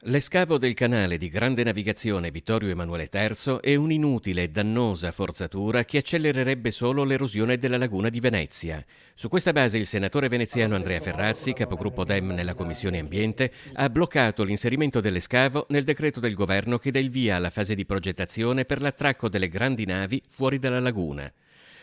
L'escavo del canale di grande navigazione Vittorio Emanuele III è un'inutile e dannosa forzatura che accelererebbe solo l'erosione della laguna di Venezia. Su questa base il senatore Allo veneziano Andrea stesso modo, Ferrazzi, però, non è capogruppo nemmeno Dem nella Commissione immaginabile Ambiente, il ha bloccato l'inserimento dell'escavo nel decreto del governo che dà il via alla fase di progettazione per l'attracco delle grandi navi fuori dalla laguna.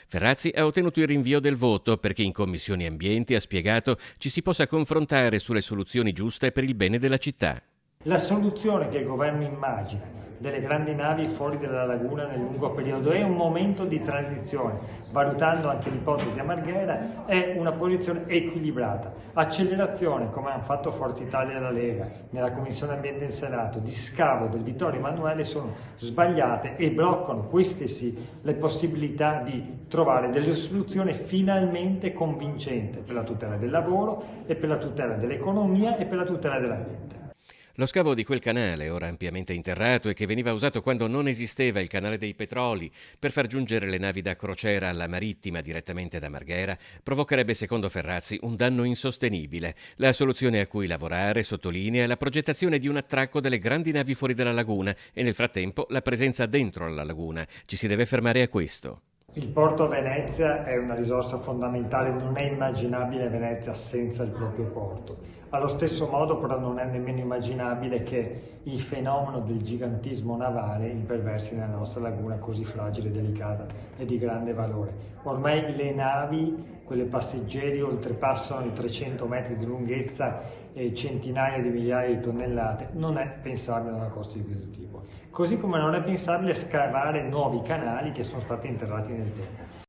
Ferrazzi ha ottenuto il rinvio del voto perché in Commissione Ambiente, ha spiegato, ci si possa confrontare sulle soluzioni giuste per il bene della città. La soluzione che il governo immagina delle grandi navi fuori dalla laguna nel lungo periodo è un momento di transizione, valutando anche l'ipotesi a Marghera, è una posizione equilibrata. Accelerazione, come hanno fatto Forza Italia e la Lega nella Commissione Ambiente in Senato, di scavo del Vittorio Emanuele sono sbagliate e bloccano, queste sì, le possibilità di trovare delle soluzioni finalmente convincenti per la tutela del lavoro e per la tutela dell'economia e per la tutela dell'ambiente. Lo scavo di quel canale, ora ampiamente interrato e che veniva usato quando non esisteva il canale dei Petroli per far giungere le navi da crociera alla Marittima direttamente da Marghera, provocherebbe, secondo Ferrazzi, un danno insostenibile. La soluzione a cui lavorare, sottolinea, è la progettazione di un attracco delle grandi navi fuori dalla laguna e nel frattempo la presenza dentro la laguna. Ci si deve fermare a questo. Il porto Venezia è una risorsa fondamentale, non è immaginabile Venezia senza il proprio porto. Allo stesso modo però non è nemmeno immaginabile che il fenomeno del gigantismo navale imperversi nella nostra laguna così fragile, delicata e di grande valore. Ormai le navi, quelle passeggeri, oltrepassano i 300 metri di lunghezza e centinaia di migliaia di tonnellate, non è pensabile una cosa di questo tipo. Così come non è pensabile scavare nuovi canali che sono stati interrati nel tempo.